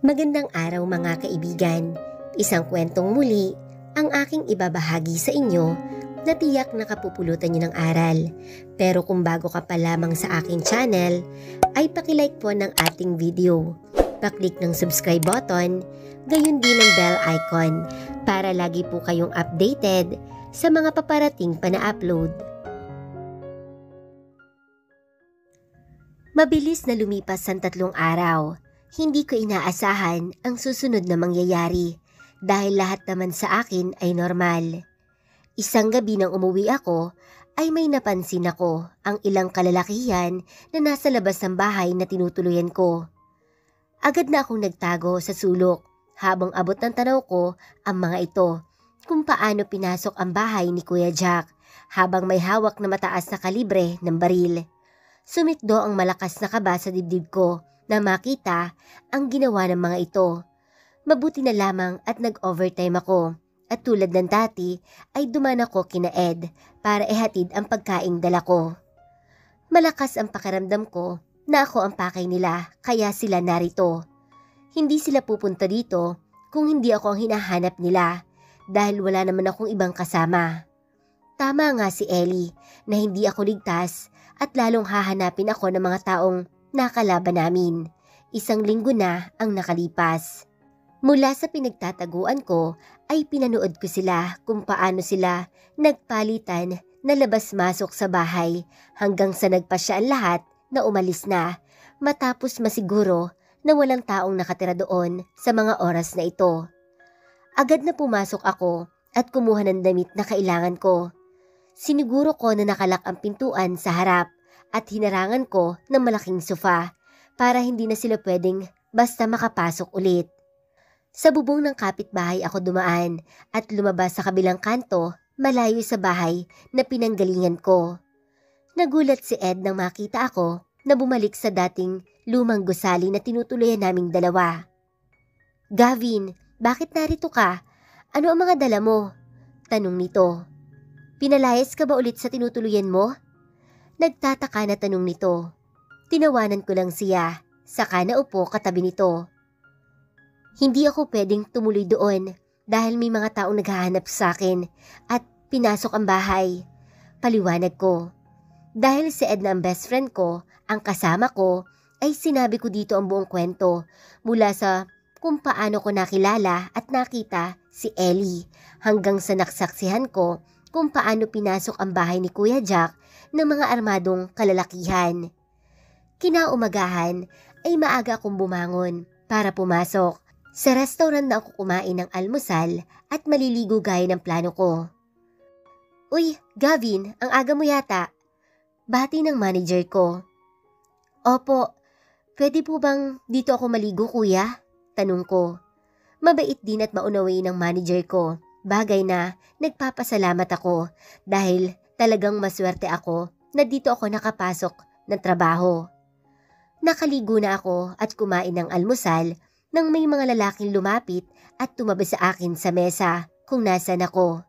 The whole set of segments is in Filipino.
Magandang araw mga kaibigan. Isang kwentong muli ang aking ibabahagi sa inyo na tiyak nakapupulutan niyo ng aral. Pero kung bago ka pa lamang sa aking channel, ay pakilike po ng ating video. Paklik ng subscribe button, gayon din ang bell icon para lagi po kayong updated sa mga paparating pa na upload. Mabilis na lumipas ang 3 araw. Hindi ko inaasahan ang susunod na mangyayari dahil lahat naman sa akin ay normal. Isang gabi nang umuwi ako ay may napansin ako ang ilang kalalakihan na nasa labas ng bahay na tinutuluyan ko. Agad na akong nagtago sa sulok habang abot ng tanaw ko ang mga ito kung paano pinasok ang bahay ni Kuya Jack habang may hawak na mataas na kalibre ng baril. Sumikdo ang malakas na kaba sa dibdib ko na makita ang ginawa ng mga ito. Mabuti na lamang at nag-overtime ako at tulad ng dati ay duman ako kina Ed para ihatid ang pagkaing dala ko. Malakas ang pakiramdam ko na ako ang pakay nila kaya sila narito. Hindi sila pupunta dito kung hindi ako ang hinahanap nila dahil wala naman akong ibang kasama. Tama nga si Ellie na hindi ako ligtas at lalong hahanapin ako ng mga taong nakalaban namin. 1 linggo na ang nakalipas. Mula sa pinagtataguan ko ay pinanood ko sila kung paano sila nagpalitan na labas-masok sa bahay hanggang sa nagpasya ang lahat na umalis na matapos masiguro na walang taong nakatira doon sa mga oras na ito. Agad na pumasok ako at kumuha ng damit na kailangan ko. Siniguro ko na nakalak ang pintuan sa harap at hinarangan ko ng malaking sofa para hindi na sila pwedeng basta makapasok ulit. Sa bubong ng kapitbahay ako dumaan at lumabas sa kabilang kanto malayo sa bahay na pinanggalingan ko. Nagulat si Ed nang makita ako na bumalik sa dating lumang gusali na tinutuluyan naming dalawa. "Gavin, bakit narito ka? Ano ang mga dala mo?" tanong nito. "Pinalayas ka ba ulit sa tinutuluyan mo?" Nagtataka na tanong nito. Tinawanan ko lang siya, saka naupo katabi nito. Hindi ako pwedeng tumuloy doon dahil may mga taong naghahanap sa akin at pinasok ang bahay. Paliwanag ko. Dahil si Ed na ang best friend ko, ang kasama ko, ay sinabi ko dito ang buong kwento mula sa kung paano ko nakilala at nakita si Ellie hanggang sa naksaksihan ko kung paano pinasok ang bahay ni Kuya Jack ng mga armadong kalalakihan. Kinaumagahan ay maaga akong bumangon para pumasok. Sa restaurant na ako kumain ng almusal at maliligo gaya ng plano ko. "Uy, Gavin, ang aga mo yata." Bati ng manager ko. "Opo, pwede po bang dito ako maligo kuya?" tanong ko. Mabait din at maunawain ng manager ko. Bagay na nagpapasalamat ako dahil talagang maswerte ako na dito ako nakapasok ng trabaho. Nakaligo na ako at kumain ng almusal nang may mga lalaking lumapit at tumabi sa akin sa mesa kung nasan ako.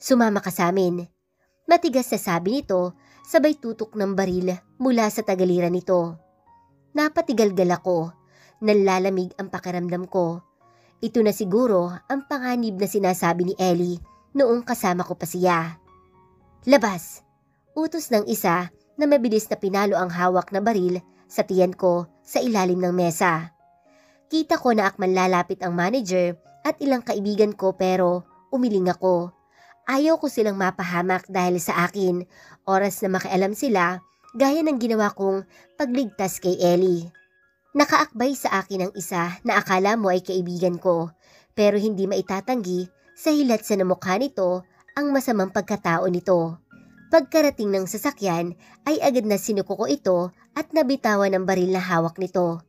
"Sumama ka sa amin." Matigas na sabi nito sabay tutok ng baril mula sa tagaliran nito. Napatigalgal ako. Nanlalamig ang pakiramdam ko. Ito na siguro ang panganib na sinasabi ni Ellie noong kasama ko pa siya. "Labas!" Utos ng isa na mabilis na pinalo ang hawak na baril sa tiyan ko sa ilalim ng mesa. Kita ko na akman lalapit ang manager at ilang kaibigan ko pero umiling ako. Ayaw ko silang mapahamak dahil sa akin, oras na makialam sila gaya ng ginawa kong pagligtas kay Ellie. Nakaakbay sa akin ang isa na akala mo ay kaibigan ko pero hindi maitatanggi sa hilat sa namukha nito ang masamang pagkatao nito. Pagkarating ng sasakyan ay agad na sinuko ko ito at nabitawan ng baril na hawak nito.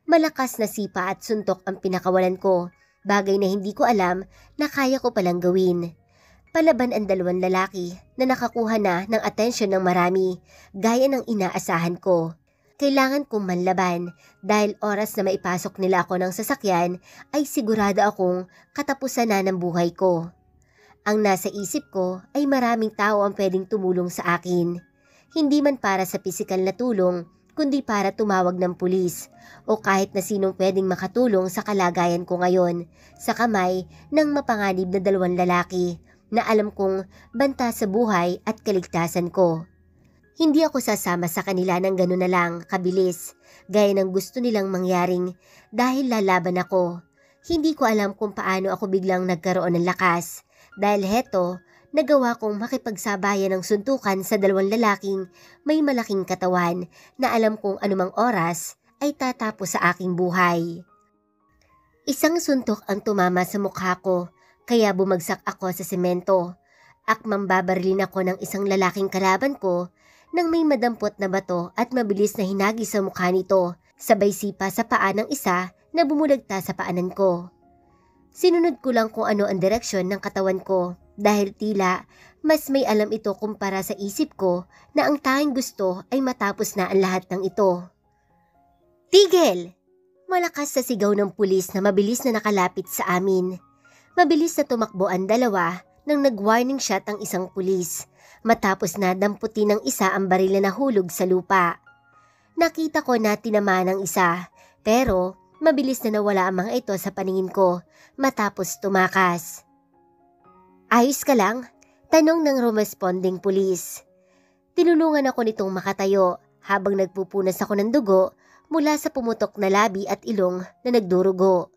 Malakas na sipa at suntok ang pinakawalan ko, bagay na hindi ko alam na kaya ko palang gawin. Palaban ang 2 lalaki na nakakuha na ng atensyon ng marami gaya ng inaasahan ko. Kailangan kong manlaban dahil oras na maipasok nila ako ng sasakyan ay sigurado akong katapusan na ng buhay ko. Ang nasa isip ko ay maraming tao ang pwedeng tumulong sa akin. Hindi man para sa pisikal na tulong, kundi para tumawag ng pulis o kahit na sinong pwedeng makatulong sa kalagayan ko ngayon sa kamay ng mapanganib na 2 lalaki na alam kong banta sa buhay at kaligtasan ko. Hindi ako sasama sa kanila ng gano'n na lang kabilis gaya ng gusto nilang mangyaring dahil lalaban ako. Hindi ko alam kung paano ako biglang nagkaroon ng lakas dahil heto, nagawa kong makipagsabayan ng suntukan sa 2 lalaking may malaking katawan na alam kong anumang oras ay tatapos sa aking buhay. Isang suntok ang tumama sa mukha ko kaya bumagsak ako sa semento. Akmang babarilin ako ng isang lalaking kalaban ko nang may madampot na bato at mabilis na hinagi sa mukha nito, sabay sipa sa paa ng isa na bumulagta sa paanan ko. Sinunod ko lang kung ano ang direksyon ng katawan ko dahil tila mas may alam ito kumpara sa isip ko na ang tanging gusto ay matapos na ang lahat ng ito. Tigil! Malakas sa sigaw ng pulis na mabilis na nakalapit sa amin. Mabilis na tumakbo ang dalawa nang nag-warning shot ang isang pulis matapos na damputin ng isa ang baril na nahulog sa lupa. Nakita ko na tinamaan ng isa pero mabilis na nawala ang mga ito sa paningin ko matapos tumakas. Ayos ka lang? Tanong ng responding pulis. Tinulungan ako nitong makatayo habang nagpupunas ako ng dugo mula sa pumutok na labi at ilong na nagdurugo.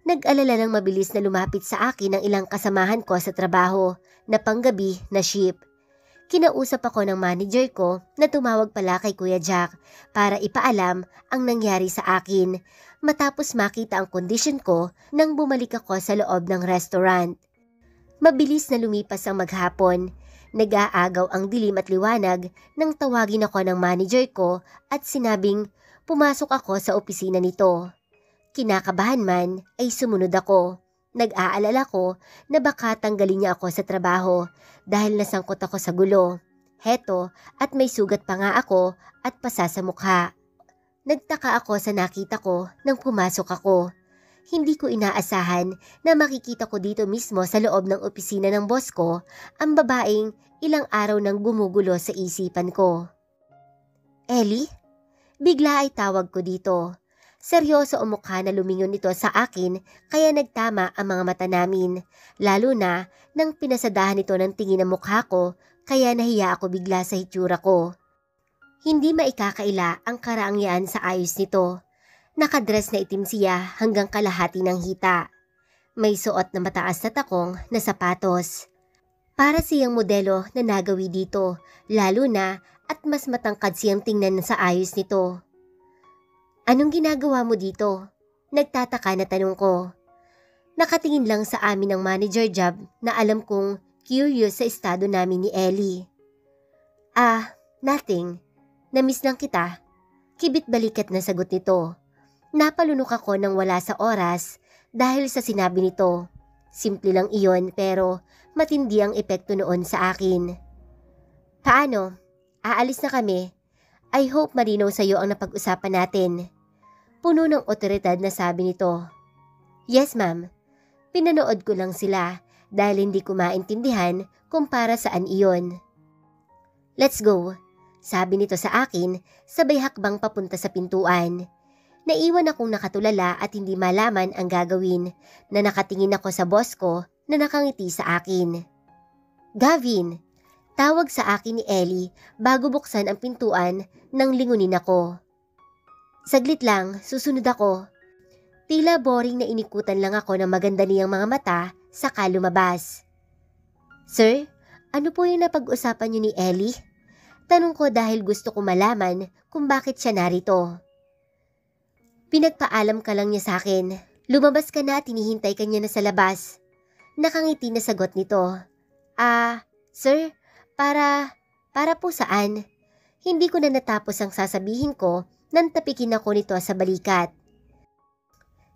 Nag-alala ng mabilis na lumapit sa akin ang ilang kasamahan ko sa trabaho na panggabi na shift. Kinausap ako ng manager ko na tumawag pala kay Kuya Jack para ipaalam ang nangyari sa akin matapos makita ang kondisyon ko nang bumalik ako sa loob ng restaurant. Mabilis na lumipas ang maghapon. Nag-aagaw ang dilim at liwanag nang tawagin ako ng manager ko at sinabing pumasok ako sa opisina nito. Kinakabahan man ay sumunod ako. Nag-aalala ko na baka tanggalin niya ako sa trabaho dahil nasangkot ako sa gulo. Heto at may sugat pa nga ako at pasa sa mukha. Nagtaka ako sa nakita ko nang pumasok ako. Hindi ko inaasahan na makikita ko dito mismo sa loob ng opisina ng boss ko ang babaeng ilang araw nang gumugulo sa isipan ko. Ellie? Bigla ay tawag ko dito. Seryoso ang mukha na lumingon ito sa akin kaya nagtama ang mga mata namin. Lalo na nang pinasadahan ito ng tingin ng mukha ko kaya nahiya ako bigla sa hitsura ko. Hindi maikakaila ang karangyaan sa ayos nito. Nakadress na itim siya hanggang kalahati ng hita. May suot na mataas na takong na sapatos. Para siyang modelo na nagawi dito, lalo na at mas matangkad siyang tingnan sa ayos nito. Anong ginagawa mo dito? Nagtataka na tanong ko. Nakatingin lang sa amin ng manager job na alam kong curious sa estado namin ni Ellie. Nothing. Namiss lang kita. Kibit balikat na sagot nito. Napalunok ako nang wala sa oras dahil sa sinabi nito. Simple lang iyon pero matindi ang epekto noon sa akin. Paano? Aalis na kami. I hope marinaw sa'yo ang napag-usapan natin. Puno ng otoridad na sabi nito. Yes ma'am. Pinanood ko lang sila dahil hindi ko maintindihan kung para saan iyon. Let's go. Sabi nito sa akin sabay hakbang papunta sa pintuan. Naiwan akong nakatulala at hindi malaman ang gagawin na nakatingin ako sa boss ko na nakangiti sa akin. Gavin! Tawag sa akin ni Ellie bago buksan ang pintuan nang lingunin ako. Saglit lang, susunod ako. Tila boring na inikutan lang ako ng maganda niyang mga mata saka lumabas. Sir, ano po yung napag-usapan niyo ni Ellie? Tanong ko dahil gusto ko malaman kung bakit siya narito. Pinagpaalam ka lang niya sa akin. Lumabas ka na at hinihintay ka niya na sa labas. Nakangiti na sagot nito. Sir, para po saan? Hindi ko na natapos ang sasabihin ko nang tapikin ako nito sa balikat.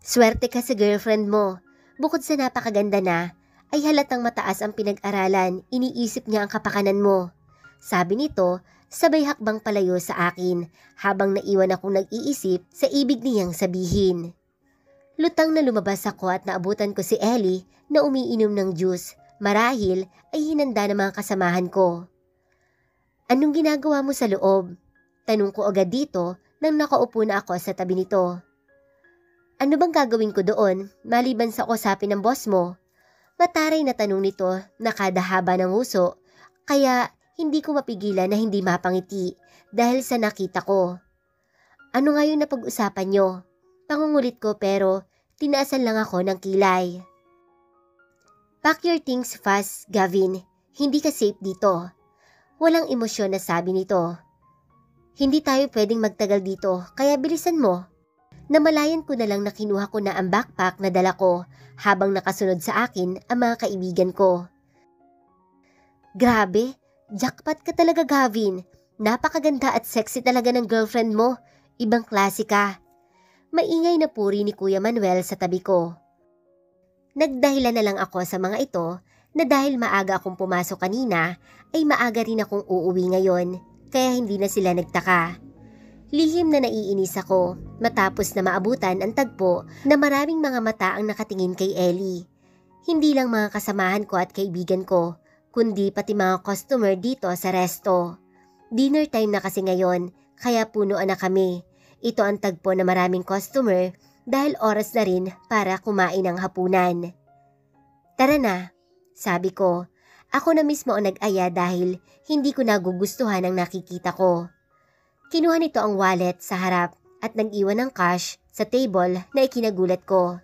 Swerte ka sa girlfriend mo. Bukod sa napakaganda na, ay halatang mataas ang pinag-aralan, iniisip niya ang kapakanan mo. Sabi nito, sabay hakbang palayo sa akin habang naiwan akong nag-iisip sa ibig niyang sabihin. Lutang na lumabas ako at naabutan ko si Ellie na umiinom ng juice. Marahil ay hinanda ng mga kasamahan ko. Anong ginagawa mo sa loob? Tanong ko agad dito nang nakaupo na ako sa tabi nito. Ano bang gagawin ko doon maliban sa kausapin ng boss mo? Mataray na tanong nito na kada haba ng uso, kaya hindi ko mapigilan na hindi mapangiti dahil sa nakita ko. Ano nga yung napag-usapan nyo? Pangungulit ko pero tinaasan lang ako ng kilay. Pack your things fast, Gavin. Hindi ka safe dito. Walang emosyon na sabi nito. Hindi tayo pwedeng magtagal dito kaya bilisan mo. Namalayan ko na lang na kinuha ko na ang backpack na dala ko habang nakasunod sa akin ang mga kaibigan ko. Grabe, jackpot ka talaga Gavin. Napakaganda at sexy talaga ng girlfriend mo. Ibang klase ka. Maingay na puri ni Kuya Manuel sa tabi ko. Nagdahilan na lang ako sa mga ito na dahil maaga akong pumasok kanina ay maaga rin akong uuwi ngayon kaya hindi na sila nagtaka. Lihim na naiinis ako matapos na maabutan ang tagpo na maraming mga mata ang nakatingin kay Ellie. Hindi lang mga kasamahan ko at kaibigan ko, kundi pati mga customer dito sa resto. Dinner time na kasi ngayon, kaya punuan na kami. Ito ang tagpo na maraming customer dahil oras na rin para kumain ng hapunan. Tara na, sabi ko. Ako na mismo ang nag-aya dahil hindi ko nagugustuhan ang nakikita ko. Kinuha nito ang wallet sa harap at nag-iwan ng cash sa table na ikinagulat ko.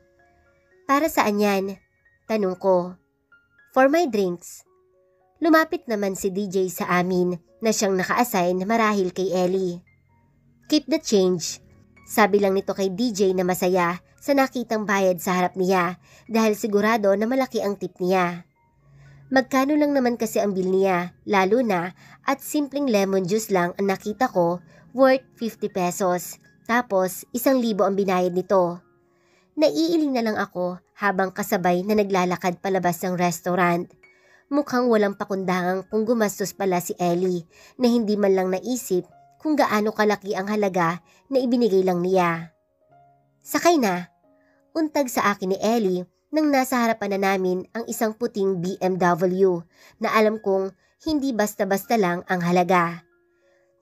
Para saan yan? Tanong ko. For my drinks. Lumapit naman si DJ sa amin na siyang naka-assign marahil kay Ellie. Keep the change. Sabi lang nito kay DJ na masaya sa nakitang bayad sa harap niya dahil sigurado na malaki ang tip niya. Magkano lang naman kasi ang bill niya, lalo na at simpleng lemon juice lang ang nakita ko worth 50 pesos. Tapos 1,000 ang binayad nito. Naiiling na lang ako habang kasabay na naglalakad palabas ng restaurant. Mukhang walang pakundangan kung gumastos pala si Ellie na hindi man lang naisip kung gaano kalaki ang halaga na ibinigay lang niya. Sakay na. Untag sa akin ni Ellie nang nasa harapan na namin ang isang puting BMW na alam kong hindi basta-basta lang ang halaga.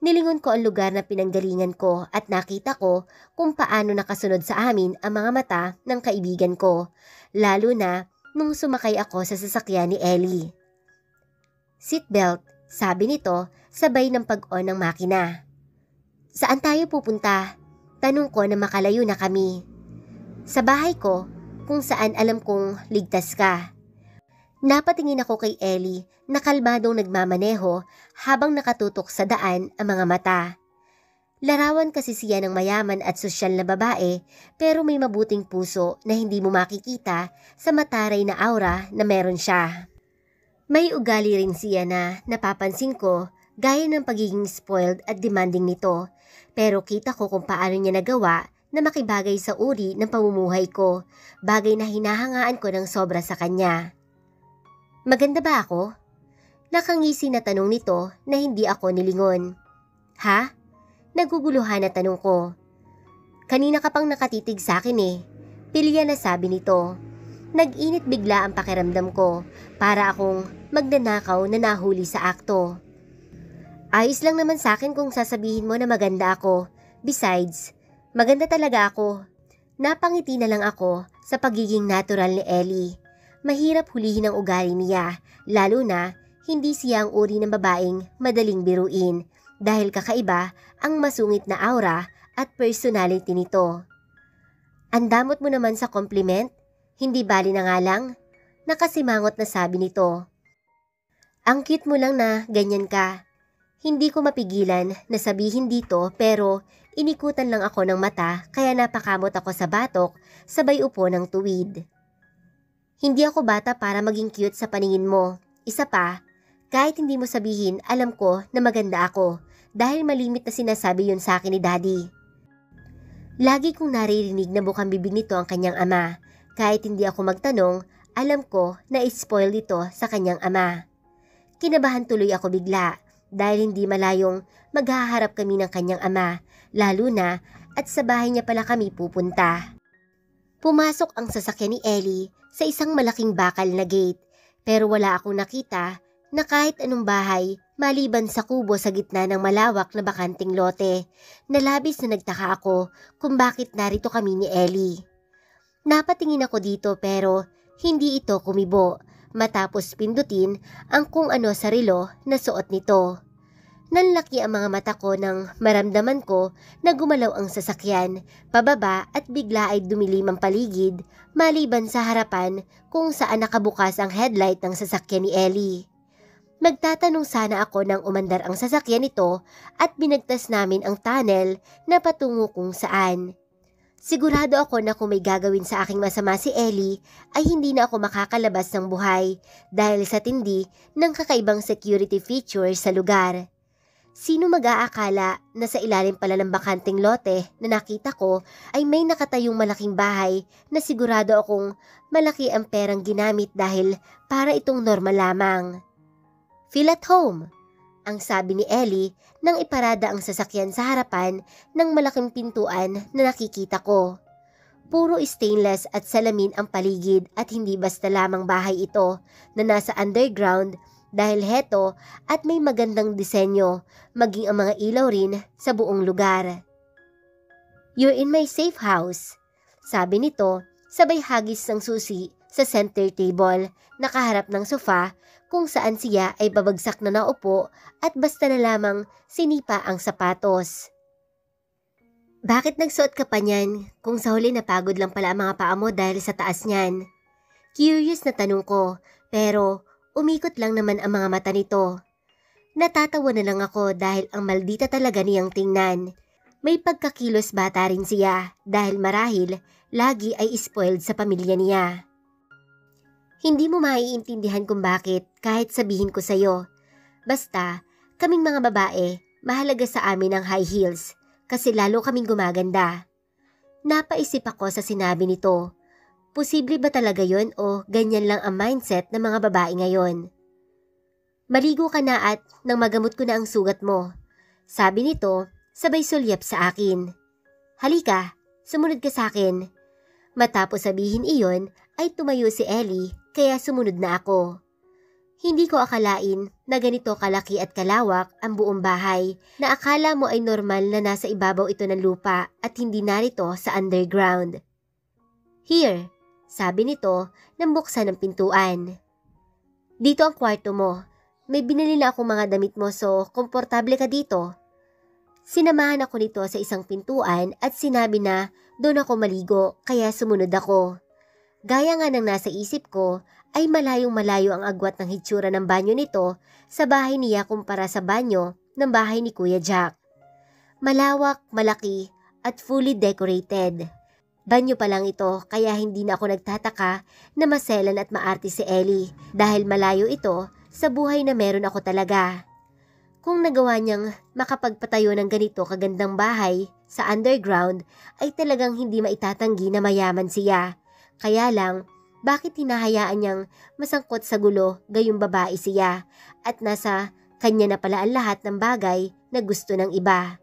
Nilingon ko ang lugar na pinanggalingan ko at nakita ko kung paano nakasunod sa amin ang mga mata ng kaibigan ko, lalo na nung sumakay ako sa sasakyan ni Ellie. Seatbelt, sabi nito sabay ng pag-on ng makina. Saan tayo pupunta? Tanong ko na makalayo na kami. Sa bahay ko, kung saan alam kong ligtas ka. Napatingin ako kay Ellie na kalmadong nagmamaneho habang nakatutok sa daan ang mga mata. Larawan kasi siya ng mayaman at sosyal na babae pero may mabuting puso na hindi mo makikita sa mataray na aura na meron siya. May ugali rin siya na napapansin ko gaya ng pagiging spoiled at demanding nito pero kita ko kung paano niya nagawa na makibagay sa uri ng pamumuhay ko, bagay na hinahangaan ko ng sobra sa kanya. Maganda ba ako? Nakangisi na tanong nito na hindi ako nilingon. Ha? Naguguluhan na tanong ko. Kanina ka pang nakatitig sa akin eh. Pilya na sabi nito. Nag-init bigla ang pakiramdam ko para akong magnanakaw na nahuli sa akto. Ayos lang naman sa akin kung sasabihin mo na maganda ako. Besides, maganda talaga ako. Napangiti na lang ako sa pagiging natural ni Ellie. Mahirap hulihin ang ugali niya, lalo na hindi siya ang uri ng babaeng madaling biruin dahil kakaiba ang masungit na aura at personality nito. Andamot mo naman sa compliment, hindi bali na nga lang, nakasimangot na sabi nito. Ang cute mo lang na ganyan ka. Hindi ko mapigilan na sabihin dito pero inikutan lang ako ng mata kaya napakamot ako sa batok sabay upo ng tuwid. Hindi ako bata para maging cute sa paningin mo. Isa pa, kahit hindi mo sabihin alam ko na maganda ako dahil malimit na sinasabi yun sa akin ni Daddy. Lagi kong naririnig na bukang bibig nito ang kanyang ama. Kahit hindi ako magtanong, alam ko na spoil ito sa kanyang ama. Kinabahan tuloy ako bigla. Dahil hindi malayong maghaharap kami ng kanyang ama, lalo na at sa bahay niya pala kami pupunta. Pumasok ang sasakyan ni Ellie sa isang malaking bakal na gate, pero wala akong nakita na kahit anong bahay maliban sa kubo sa gitna ng malawak na bakanting lote, na labis na nagtaka ako kung bakit narito kami ni Ellie. Napatingin ako dito pero hindi ito kumibo matapos pindutin ang kung ano sa relo na suot nito. Nanlaki ang mga mata ko nang maramdaman ko na gumalaw ang sasakyan, pababa at bigla ay dumilim ang paligid maliban sa harapan kung saan nakabukas ang headlight ng sasakyan ni Ellie. Magtatanong sana ako nang umandar ang sasakyan nito at binagtas namin ang tunnel na patungo kung saan. Sigurado ako na kung may gagawin sa aking masama si Ellie ay hindi na ako makakalabas ng buhay dahil sa tindi ng kakaibang security feature sa lugar. Sino mag-aakala na sa ilalim pala ng bakanting lote na nakita ko ay may nakatayong malaking bahay na sigurado akong malaki ang perang ginamit dahil para itong normal lamang. "Feel at home," ang sabi ni Ellie nang iparada ang sasakyan sa harapan ng malaking pintuan na nakikita ko. Puro stainless at salamin ang paligid at hindi basta lamang bahay ito na nasa underground dahil heto at may magandang disenyo maging ang mga ilaw rin sa buong lugar. "You're in my safe house," sabi nito sabay hagis ng susi sa center table nakaharap ng sofa kung saan siya ay babagsak na naupo at basta na lamang sinipa ang sapatos. "Bakit nagsuot ka pa niyan kung sa huli napagod lang pala ang mga paa mo dahil sa taas niyan?" Curious na tanong ko pero umikot lang naman ang mga mata nito. Natatawa na lang ako dahil ang maldita talaga niyang tingnan. May pagkakilos bata rin siya dahil marahil lagi ay spoiled sa pamilya niya. "Hindi mo maiintindihan kung bakit kahit sabihin ko sa'yo. Basta, kaming mga babae, mahalaga sa amin ang high heels kasi lalo kaming gumaganda." Napaisip ako sa sinabi nito. Posible ba talaga yon o ganyan lang ang mindset ng mga babae ngayon? "Maligo ka na at nang magamot ko na ang sugat mo," sabi nito sabay sulyap sa akin. "Halika, sumunod ka sa akin." Matapos sabihin iyon ay tumayo si Ellie kaya sumunod na ako. Hindi ko akalain na ganito kalaki at kalawak ang buong bahay na akala mo ay normal na nasa ibabaw ito ng lupa at hindi narito sa underground. "Here," sabi nito nang buksan ang pintuan. "Dito ang kwarto mo. May binili na akong mga damit mo so komportable ka dito." Sinamahan ako nito sa isang pintuan at sinabi na doon ako maligo kaya sumunod ako. Gaya nga ng nasa isip ko ay malayong malayo ang agwat ng hitsura ng banyo nito sa bahay niya kumpara sa banyo ng bahay ni Kuya Jack. Malawak, malaki at fully decorated. Banyo pa lang ito kaya hindi na ako nagtataka na maselan at maarte si Ellie dahil malayo ito sa buhay na meron ako talaga. Kung nagawa niyang makapagpatayo ng ganito kagandang bahay sa underground ay talagang hindi maitatanggi na mayaman siya. Kaya lang, bakit hinahayaan niyang masangkot sa gulo gayong babae siya at nasa kanya na pala ang lahat ng bagay na gusto ng iba?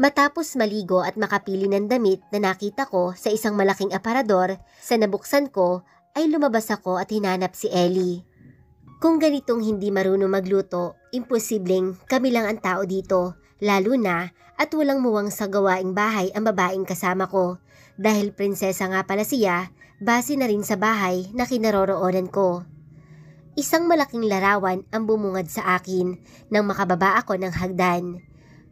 Matapos maligo at makapili ng damit na nakita ko sa isang malaking aparador, sa nabuksan ko ay lumabas ako at hinanap si Ellie. Kung ganitong hindi marunong magluto, imposibleng kami lang ang tao dito, lalo na at walang muwang sa gawaing bahay ang babaeng kasama ko. Dahil prinsesa nga pala siya, base na rin sa bahay na kinaroroonan ko. Isang malaking larawan ang bumungad sa akin nang makababa ako ng hagdan.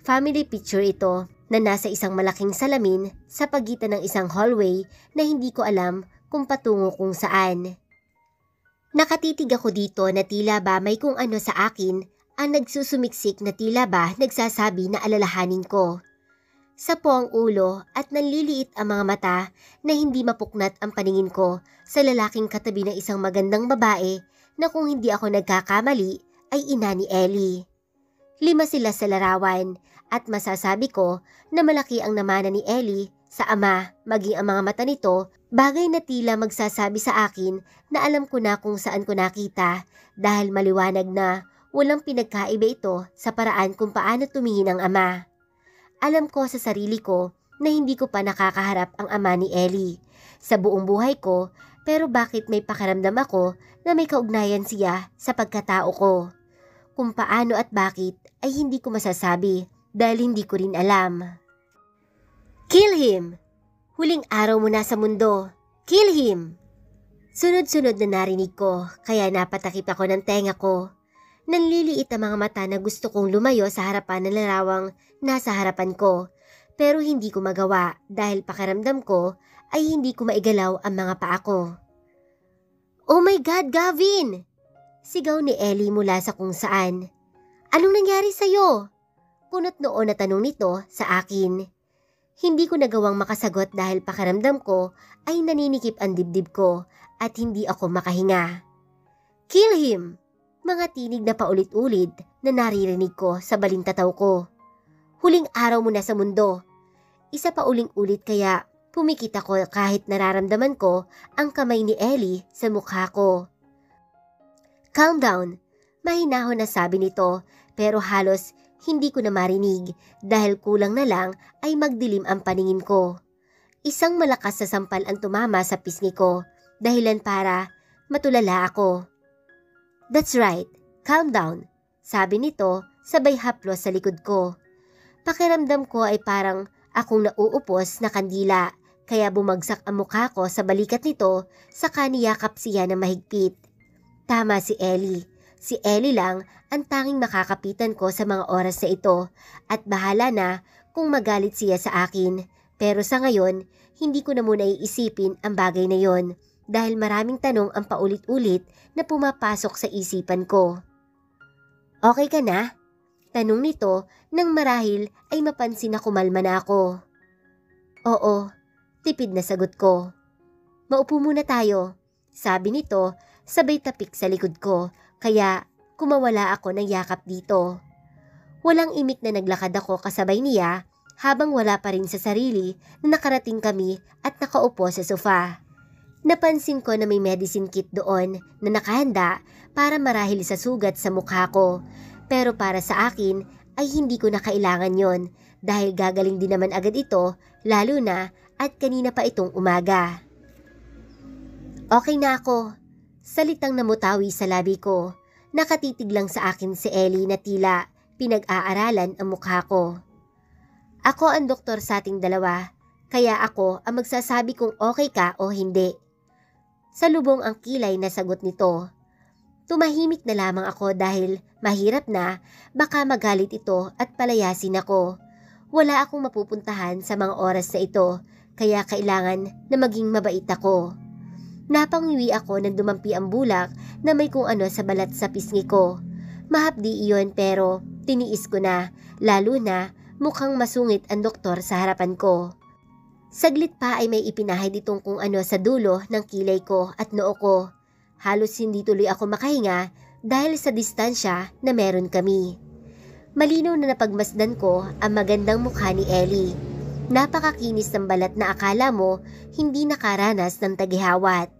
Family picture ito na nasa isang malaking salamin sa pagitan ng isang hallway na hindi ko alam kung patungo kung saan. Nakatitig ako dito na tila ba may kung ano sa akin ang nagsusumiksik na tila ba nagsasabi na alalahanin ko. Sapo ang ulo at nanliliit ang mga mata na hindi mapuknat ang paningin ko sa lalaking katabi ng isang magandang babae na kung hindi ako nagkakamali ay ina ni Ellie. 5 sila sa larawan at masasabi ko na malaki ang namana ni Ellie sa ama maging ang mga mata nito, bagay na tila magsasabi sa akin na alam ko na kung saan ko nakita dahil maliwanag na walang pinagkaiba ito sa paraan kung paano tumingin ang ama. Alam ko sa sarili ko na hindi ko pa nakakaharap ang ama ni Ellie sa buong buhay ko, pero bakit may pakiramdam ako na may kaugnayan siya sa pagkatao ko? Kung paano at bakit ay hindi ko masasabi dahil hindi ko rin alam. Kill him! Huling araw mo na sa mundo. Kill him! Sunod-sunod na narinig ko kaya napatakip ako ng tenga ko. Nanliliit ang mga mata na gusto kong lumayo sa harapan ng larawang nasa harapan ko. Pero hindi ko magawa dahil pakiramdam ko ay hindi ko maigalaw ang mga paa ko. Oh my God, Gavin! Sigaw ni Ellie mula sa kung saan. Anong nangyari sa'yo? Kunot noon na tanong nito sa akin. Hindi ko nagawang makasagot dahil pakiramdam ko ay naninikip ang dibdib ko at hindi ako makahinga. Kill him! Mga tinig na paulit-ulit na naririnig ko sa balintataw ko. Huling araw mo na sa mundo. Isa pa uling-ulit kaya pumikit ako kahit nararamdaman ko ang kamay ni Ellie sa mukha ko. Calm down, mahinahon na sabi nito pero halos hindi ko na marinig dahil kulang na lang ay magdilim ang paningin ko. Isang malakas na sampal ang tumama sa pisngi ko dahilan para matulala ako. That's right, calm down, sabi nito sabay haplos sa likod ko. Pakiramdam ko ay parang akong nauupos na kandila kaya bumagsak ang mukha ko sa balikat nito saka niyakap siya na mahigpit. Tama si Ellie. Si Ellie lang ang tanging makakapitan ko sa mga oras na ito at bahala na kung magalit siya sa akin. Pero sa ngayon, hindi ko na muna iisipin ang bagay na yon dahil maraming tanong ang paulit-ulit na pumapasok sa isipan ko. Okay ka na? Tanong nito nang marahil ay mapansin na kumalma na ako. Oo, tipid na sagot ko. Maupo muna tayo, sabi nito sabay tapik sa likod ko kaya kumawala ako ng yakap dito. Walang imik na naglakad ako kasabay niya habang wala pa rin sa sarili na nakarating kami at nakaupo sa sofa. Napansin ko na may medicine kit doon na nakahanda para marahil sa sugat sa mukha ko. Pero para sa akin ay hindi ko na kailangan yon dahil gagaling din naman agad ito lalo na at kanina pa itong umaga. Okay na ako. Salitang namutawi sa labi ko. Nakatitig lang sa akin si Ellie na tila pinag-aaralan ang mukha ko. Ako ang doktor sa ating dalawa, kaya ako ang magsasabi kung okay ka o hindi. Salubong ang kilay na sagot nito. Tumahimik na lamang ako dahil mahirap na baka magalit ito at palayasin ako. Wala akong mapupuntahan sa mga oras na ito, kaya kailangan na maging mabait ako. Napangiwi ako nang dumampi ang bulak na may kung ano sa balat sa pisngi ko. Mahapdi iyon pero tiniis ko na, lalo na mukhang masungit ang doktor sa harapan ko. Saglit pa ay may ipinahid itong kung ano sa dulo ng kilay ko at noo ko. Halos hindi tuloy ako makahinga dahil sa distansya na meron kami. Malinaw na napagmasdan ko ang magandang mukha ni Ellie. Napakakinis ng balat na akala mo hindi nakaranas ng tagihawat.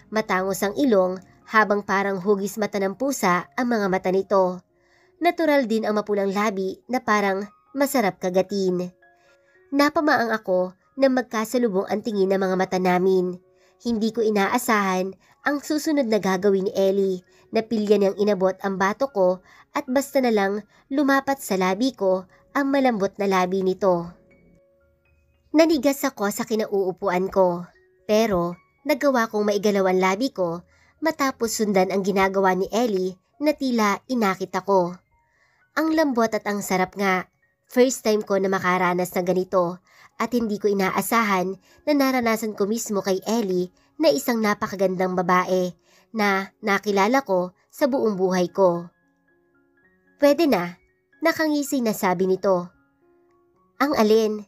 Matangos ang ilong habang parang hugis mata ng pusa ang mga mata nito. Natural din ang mapulang labi na parang masarap kagatin. Napamaang ako na magkasalubong ang tingin ng mga mata namin. Hindi ko inaasahan ang susunod na gagawin ni Ellie na pilya niyang inabot ang bato ko at basta na lang lumapat sa labi ko ang malambot na labi nito. Nanigas ako sa kinauupuan ko, pero nagawa kong maigalaw ang labi ko matapos sundan ang ginagawa ni Ellie na tila inakit ako. Ang lambot at ang sarap nga, first time ko na makaranas na ganito at hindi ko inaasahan na naranasan ko mismo kay Ellie na isang napakagandang babae na nakilala ko sa buong buhay ko. Pwede na, nakangisi na sabi nito. Ang alin?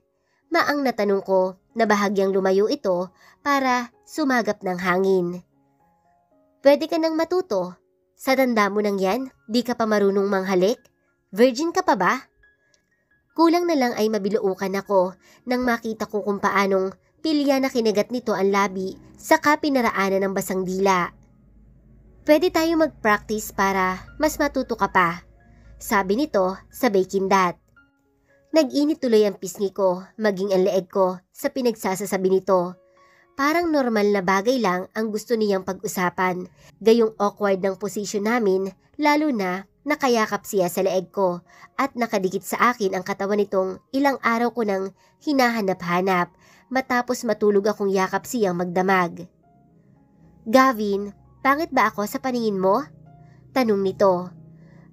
Maang natanong ko na bahagyang lumayo ito para sumagap ng hangin. Pwede ka nang matuto. Sa tanda mo nang yan, di ka pa marunong manghalik? Virgin ka pa ba? Kulang na lang ay mabiluukan ako nang makita ko kung paanong pilya na kinagat nito ang labi saka pinaraanan ng basang dila. Pwede tayo mag-practice para mas matuto ka pa, sabi nito sabay kindat. Nag-init tuloy ang pisngi ko, maging ang leeg ko sa pinagsasasabi nito. Parang normal na bagay lang ang gusto niyang pag-usapan. Gayong awkward ng posisyon namin, lalo na nakayakap siya sa leeg ko at nakadikit sa akin ang katawan nitong ilang araw ko nang hinahanap-hanap matapos matulog akong yakap siyang magdamag. "Gavin, pangit ba ako sa paningin mo?" Tanong nito.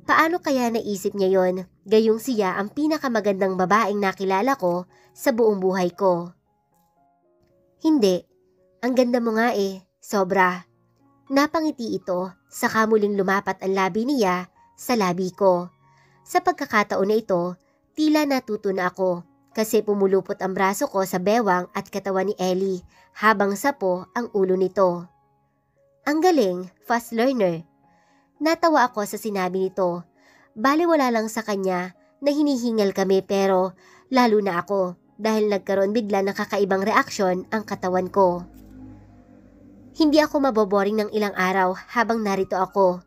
Paano kaya naisip niya yon? Gayong siya ang pinakamagandang babaeng nakilala ko sa buong buhay ko. "Hindi. Ang ganda mo nga eh. Sobra." Napangiti ito, saka muling lumapat ang labi niya sa labi ko. Sa pagkakataon na ito, tila natuto na ako kasi pumulupot ang braso ko sa bewang at katawan ni Ellie habang sapo ang ulo nito. Ang galing, fast learner. Natawa ako sa sinabi nito. Baliwala lang sa kanya na hinihingal kami pero lalo na ako dahil nagkaroon bigla ng kakaibang reaksyon ang katawan ko. Hindi ako maboboring ng ilang araw habang narito ako.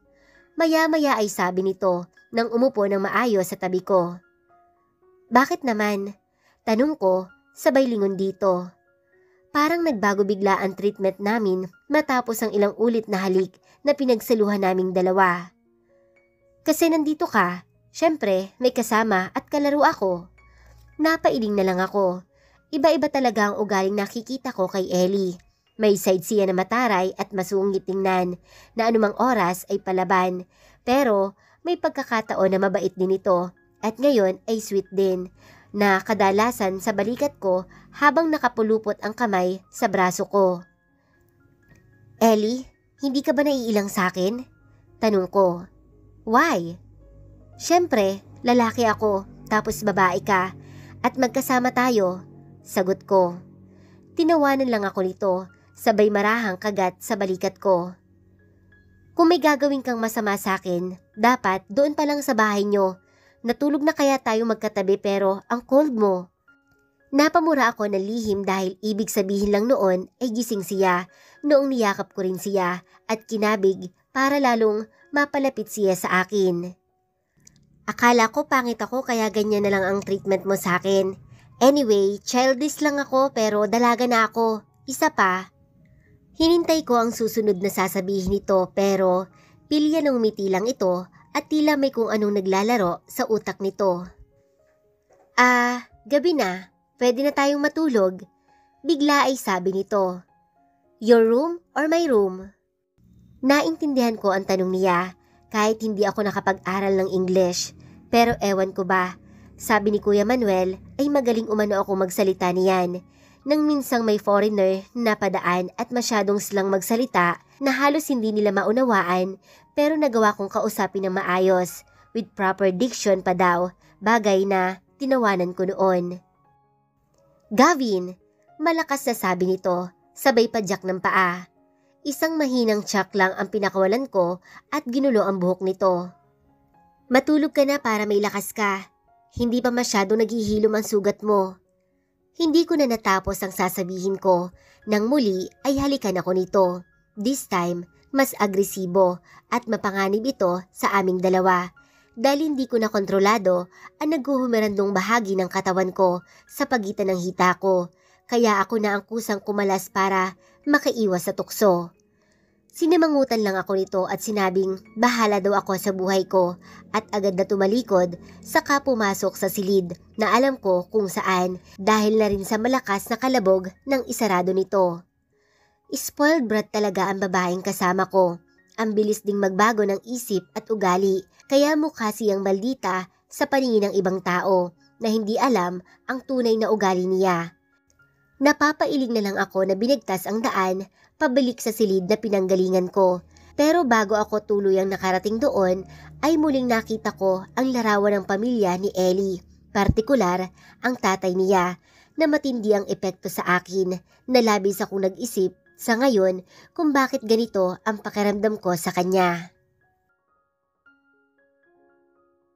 Maya-maya ay sabi nito nang umupo ng maayos sa tabi ko. "Bakit naman?" Tanong ko, sabay lingon dito. Parang nagbago bigla ang treatment namin matapos ang ilang ulit na halik na pinagsaluhan naming dalawa. "Kasi nandito ka, syempre may kasama at kalaro ako." Napailing na lang ako. Iba-iba talaga ang ugaling nakikita ko kay Ellie. May side siya na mataray at masungit tingnan na anumang oras ay palaban. Pero may pagkakataon na mabait din ito at ngayon ay sweet din na kadalasan sa balikat ko habang nakapulupot ang kamay sa braso ko. "Ellie, hindi ka ba naiilang sa akin?" Tanong ko. "Why?" "Syempre, lalaki ako tapos babae ka at magkasama tayo." Sagot ko. Tinawanan lang ako nito. Sabay marahang kagat sa balikat ko. "Kung may gagawin kang masama sa akin, dapat doon pa lang sa bahay nyo. Natulog na kaya tayo magkatabi pero ang cold mo." Napamura ako ng lihim dahil ibig sabihin lang noon ay gising siya noong niyakap ko rin siya at kinabig para lalong mapalapit siya sa akin. "Akala ko pangit ako kaya ganyan na lang ang treatment mo sa akin. Anyway, childish lang ako pero dalaga na ako. Isa pa." Hinintay ko ang susunod na sasabihin nito pero pilya ng umiti lang ito at tila may kung anong naglalaro sa utak nito. Gabi na. Pwede na tayong matulog." Bigla ay sabi nito. "Your room or my room?" Naintindihan ko ang tanong niya kahit hindi ako nakapag-aral ng English. Pero ewan ko ba, sabi ni Kuya Manuel ay magaling umano ako magsalita niyan. Nang minsang may foreigner na padaan at masyadong silang magsalita na halos hindi nila maunawaan pero nagawa kong kausapin ng maayos with proper diction pa daw, bagay na tinawanan ko noon. "Gavin," malakas na sabi nito, sabay padyak ng paa. Isang mahinang tsak lang ang pinakawalan ko at ginulo ang buhok nito. "Matulog ka na para may lakas ka. Hindi pa masyado naghihilom ang sugat mo." Hindi ko na natapos ang sasabihin ko. Nang muli ay halikan ako nito. This time, mas agresibo at mapanganib ito sa aming dalawa. Dahil hindi ko na kontrolado ang naghuhumerandong bahagi ng katawan ko sa pagitan ng hita ko. Kaya ako na ang kusang kumalas para makaiwas sa tukso. Sinimangutan lang ako nito at sinabing bahala daw ako sa buhay ko at agad na tumalikod saka pumasok sa silid na alam ko kung saan dahil na rin sa malakas na kalabog ng isarado nito. Spoiled brat talaga ang babaeng kasama ko. Ang bilis ding magbago ng isip at ugali kaya mukha siyang maldita sa paningin ng ibang tao na hindi alam ang tunay na ugali niya. Napapailing na lang ako na binigtas ang daan pabalik sa silid na pinanggalingan ko. Pero bago ako tuluyang nakarating doon, ay muling nakita ko ang larawan ng pamilya ni Ellie. Partikular, ang tatay niya, na matindi ang epekto sa akin, na labis akong nag-isip sa ngayon kung bakit ganito ang pakiramdam ko sa kanya.